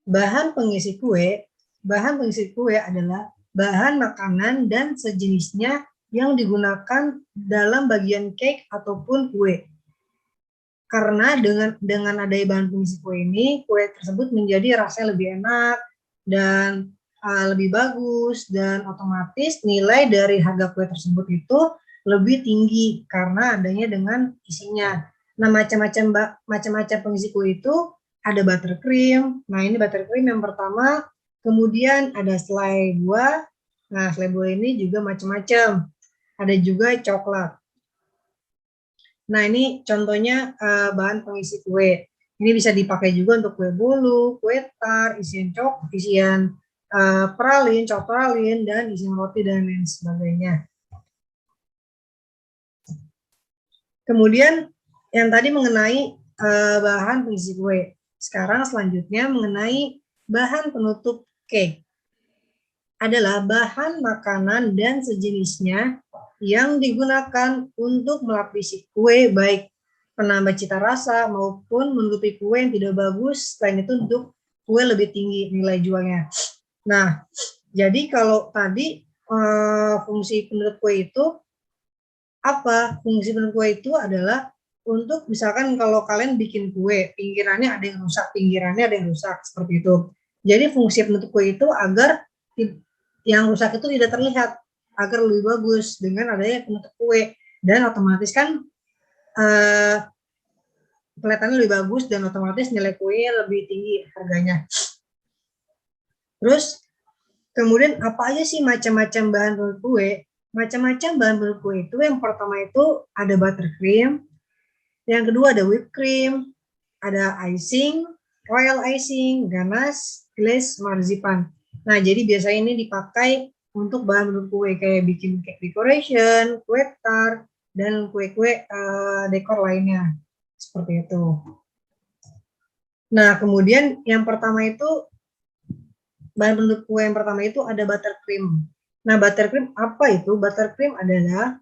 Bahan pengisi kue adalah bahan makanan dan sejenisnya yang digunakan dalam bagian cake ataupun kue. Karena dengan adanya bahan pengisi kue ini, kue tersebut menjadi rasanya lebih enak dan lebih bagus, dan otomatis nilai dari harga kue tersebut itu lebih tinggi karena adanya dengan isinya. Nah, macam-macam pengisi kue itu ada buttercream. Nah, ini buttercream yang pertama. Kemudian ada selai buah. Nah, selai buah ini juga macam-macam. Ada juga coklat. Nah, ini contohnya bahan pengisi kue. Ini bisa dipakai juga untuk kue bolu, kue tar, isian pralin, coklat pralin, dan isian roti dan lain sebagainya. Kemudian yang tadi mengenai bahan pengisi kue. Sekarang selanjutnya mengenai bahan penutup cake. Adalah bahan makanan dan sejenisnya yang digunakan untuk melapisi kue, baik penambah cita rasa maupun menutupi kue yang tidak bagus. Selain itu untuk kue lebih tinggi nilai jualnya. Nah, jadi kalau tadi fungsi penutup kue itu apa? Fungsi penutup kue itu adalah untuk misalkan kalau kalian bikin kue, pinggirannya ada yang rusak, seperti itu. Jadi fungsi penutup kue itu agar yang rusak itu tidak terlihat, agar lebih bagus dengan adanya penutup kue, dan otomatis kan kelihatannya lebih bagus dan otomatis nilai kue lebih tinggi harganya. Terus kemudian apa aja sih macam-macam bahan penutup kue? Macam-macam bahan penutup kue itu yang pertama itu ada buttercream, yang kedua ada whipped cream, ada icing, royal icing, ganache, glaze, marzipan. Nah, jadi biasanya ini dipakai untuk bahan penutup kue kayak bikin cake decoration, kue tart, dan kue-kue dekor lainnya. Seperti itu. Nah, kemudian yang pertama itu, bahan penutup kue yang pertama itu ada buttercream. Nah, buttercream apa itu? Buttercream adalah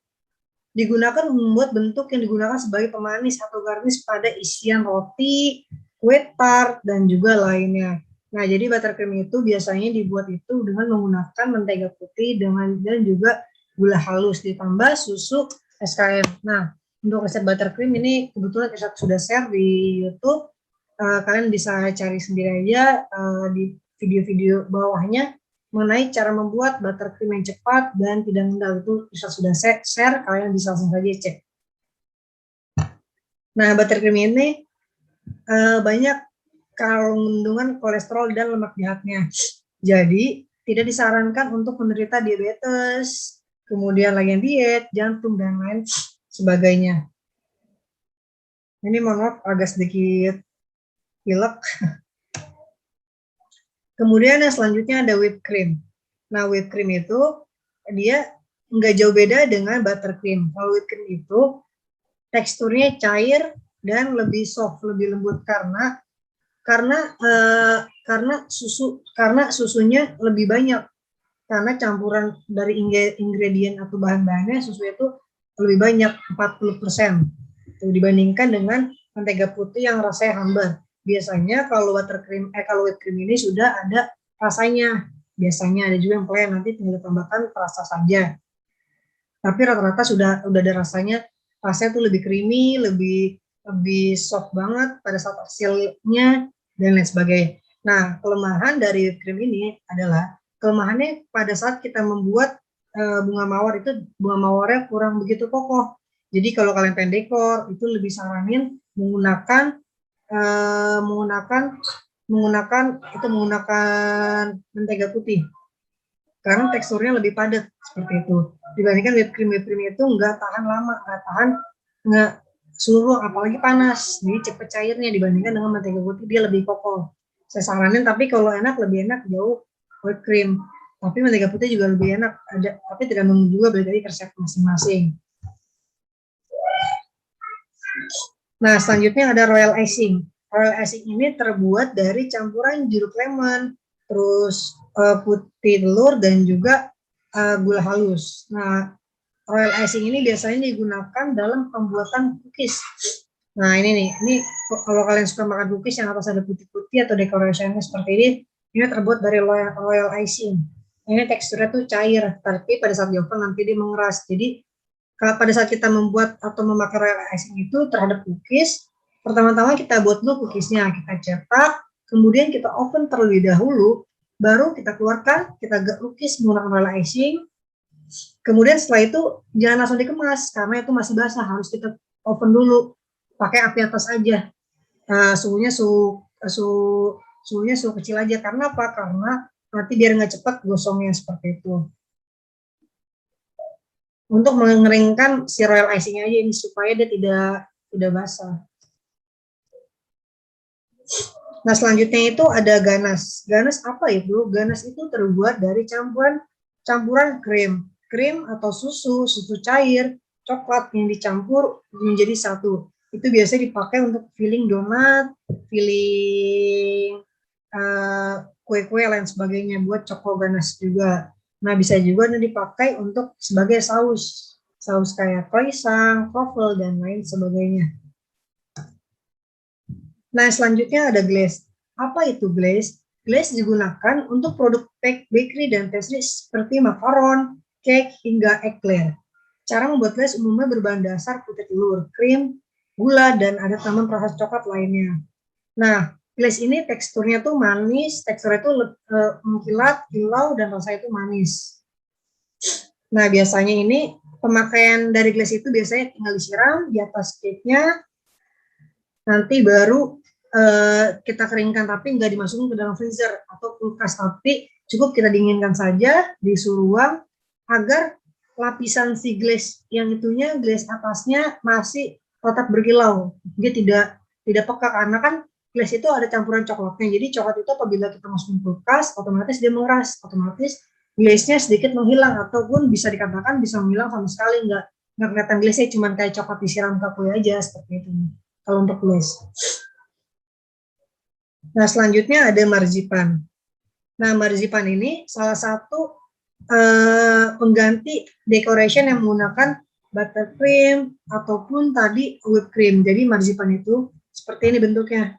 digunakan membuat bentuk yang digunakan sebagai pemanis atau garnish pada isian roti, kue tart, dan juga lainnya. Nah, jadi buttercream itu biasanya dibuat itu dengan menggunakan mentega putih dan juga gula halus ditambah susu SKM. Nah, untuk resep buttercream ini kebetulan kita sudah share di YouTube. Kalian bisa cari sendiri aja di video-video bawahnya mengenai cara membuat buttercream yang cepat dan tidak mengendal. Itu bisa sudah share, kalian bisa langsung saja cek. Nah, buttercream ini banyak kandungan kolesterol dan lemak jahatnya. Jadi, tidak disarankan untuk penderita diabetes, kemudian lagi yang diet, jantung, dan lain sebagainya. Ini mohon maaf agak sedikit pilek. Kemudian yang selanjutnya ada whipped cream. Nah, whipped cream itu dia nggak jauh beda dengan buttercream. Kalau whipped cream itu teksturnya cair dan lebih soft, lebih lembut karena susunya lebih banyak. Karena campuran dari ingredient atau bahan-bahannya, susu itu lebih banyak, 40%. Dibandingkan dengan mentega putih yang rasanya hambar. Biasanya kalau whipped cream ini sudah ada rasanya. Biasanya ada juga yang plain, nanti tinggal tambahkan rasa saja. Tapi rata-rata sudah ada rasanya. Rasanya tuh lebih creamy, lebih soft banget pada saat hasilnya dan lain sebagainya. Nah, kelemahan dari whipped cream ini adalah kelemahannya pada saat kita membuat bunga mawar itu, bunga mawarnya kurang begitu kokoh. Jadi kalau kalian pengen dekor itu lebih saranin menggunakan mentega putih karena teksturnya lebih padat seperti itu. Dibandingkan whipped cream itu nggak tahan lama, nggak suhu apalagi panas, jadi cepet cairnya. Dibandingkan dengan mentega putih dia lebih kokoh. Saya saranin, tapi kalau lebih enak jauh whipped cream. Tapi mentega putih juga lebih enak, tapi tergantung juga balik dari resep masing-masing. Nah, selanjutnya ada royal icing. Royal icing ini terbuat dari campuran jeruk lemon, terus putih telur, dan juga gula halus. Nah, royal icing ini biasanya digunakan dalam pembuatan cookies. Nah ini kalau kalian suka makan cookies yang atas ada putih-putih atau dekorasinya seperti ini terbuat dari royal icing. Ini teksturnya tuh cair, tapi pada saat di oven nanti dia mengeras. Jadi kalau pada saat kita membuat atau memakai royal icing itu terhadap cookies, pertama-tama kita buat dulu cookiesnya, kita cetak, kemudian kita oven terlebih dahulu, baru kita keluarkan, kita cookies menggunakan royal icing. Kemudian setelah itu jangan langsung dikemas karena itu masih basah, harus kita oven dulu pakai api atas aja. Suhunya suhunya suhu kecil aja. Karena apa? Karena nanti biar nggak cepat gosongnya seperti itu. Untuk mengeringkan si royal icing aja ini supaya dia tidak basah. Nah selanjutnya itu ada ganas. Ganas apa itu? Ganas itu terbuat dari campuran krim atau susu cair, coklat yang dicampur menjadi satu. Itu biasanya dipakai untuk filling donat, filling kue-kue lain sebagainya, buat coko ganas juga. Nah bisa juga dipakai untuk sebagai saus kayak croissant, waffle dan lain sebagainya. Nah selanjutnya ada glaze. Apa itu glaze? Glaze digunakan untuk produk bakery dan pastry seperti makaron, cake hingga eclair. Cara membuat glaze umumnya berbahan dasar putih telur, krim, gula, dan ada tambahan proses coklat lainnya. Nah, glaze ini teksturnya tuh manis, teksturnya tuh mengkilat, kilau, dan rasanya itu manis. Nah, biasanya ini pemakaian dari glaze itu biasanya tinggal disiram di atas cake-nya, nanti baru kita keringkan, tapi nggak dimasukin ke dalam freezer atau kulkas, tapi cukup kita dinginkan saja di suhu ruang agar lapisan si glaze yang itunya, glaze atasnya masih tetap berkilau, dia tidak pekat karena kan glaze itu ada campuran coklatnya. Jadi coklat itu apabila kita masukin kulkas otomatis dia mengeras, otomatis glaze-nya sedikit menghilang ataupun bisa dikatakan bisa menghilang sama sekali, nggak kelihatan glaze-nya, cuma kayak coklat disiram ke kue aja seperti itu kalau untuk glaze. Nah selanjutnya ada marzipan. Nah marzipan ini salah satu pengganti decoration yang menggunakan buttercream ataupun tadi whipped cream. Jadi marzipan itu seperti ini bentuknya.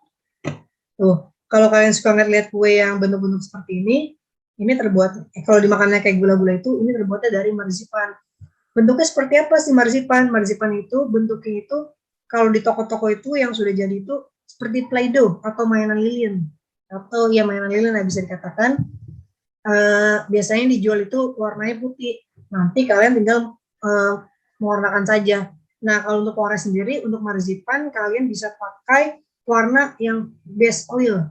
Tuh, kalau kalian suka lihat kue yang bentuk-bentuk seperti ini terbuat, kalau dimakannya kayak gula-gula itu, ini terbuatnya dari marzipan. Bentuknya seperti apa sih marzipan? Marzipan itu bentuknya itu kalau di toko-toko itu yang sudah jadi itu seperti Play-Doh atau mainan lilin, atau ya mainan lilin lah bisa dikatakan. Biasanya dijual itu warnanya putih. Nanti kalian tinggal mewarnakan saja. Nah kalau untuk warna sendiri, untuk marzipan kalian bisa pakai warna yang base oil.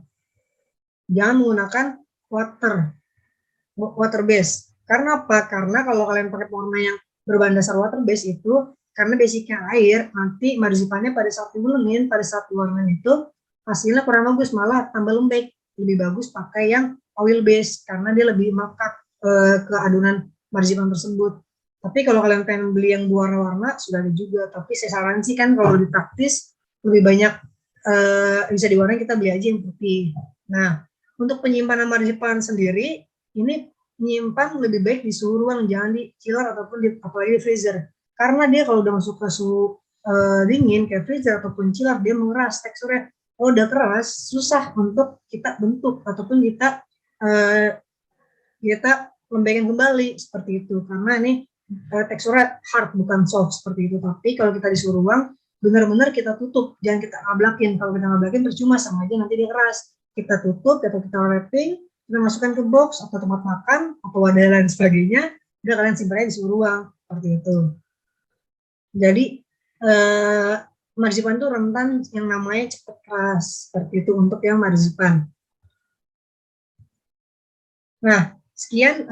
Jangan menggunakan water base. Karena apa? Karena kalau kalian pakai warna yang berbahan dasar water base itu, karena basicnya air, nanti marzipannya pada saat diulengin, pada saat diwarnain itu hasilnya kurang bagus, malah tambah lembek. Lebih bagus pakai yang oil base karena dia lebih melekat ke adonan marzipan tersebut. Tapi kalau kalian pengen beli yang berwarna-warna sudah ada juga. Tapi saya saran sih kan kalau di praktis lebih banyak bisa diwarnain, kita beli aja yang putih. Nah untuk penyimpanan marzipan sendiri ini menyimpan lebih baik di suhu ruang, jangan di chiller ataupun apalagi di freezer. Karena dia kalau udah masuk ke suhu dingin kayak freezer ataupun chiller, dia mengeras teksturnya. Kalau udah keras, susah untuk kita bentuk ataupun kita lembengkan kembali seperti itu. Karena ini teksturnya hard bukan soft seperti itu. Tapi kalau kita di suhu ruang, benar-benar kita tutup, jangan kita ngablakin. Kalau kita ngablakin percuma, sama aja nanti dia keras. Kita tutup atau kita wrapping, kita masukkan ke box atau tempat makan atau wadah dan sebagainya, udah kalian simpannya di suhu ruang seperti itu. Jadi marzipan itu rentan yang namanya cepat keras seperti itu untuk yang marzipan. Nah sekian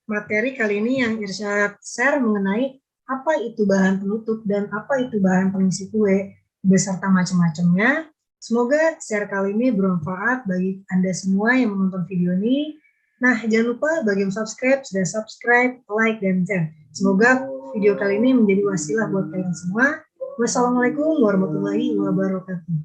materi kali ini yang Irsyad share mengenai apa itu bahan penutup dan apa itu bahan pengisi kue beserta macam-macamnya. Semoga share kali ini bermanfaat bagi Anda semua yang menonton video ini. Nah, jangan lupa bagi yang sudah subscribe, like, dan share. Semoga video kali ini menjadi wasilah buat kalian semua. Wassalamualaikum warahmatullahi wabarakatuh.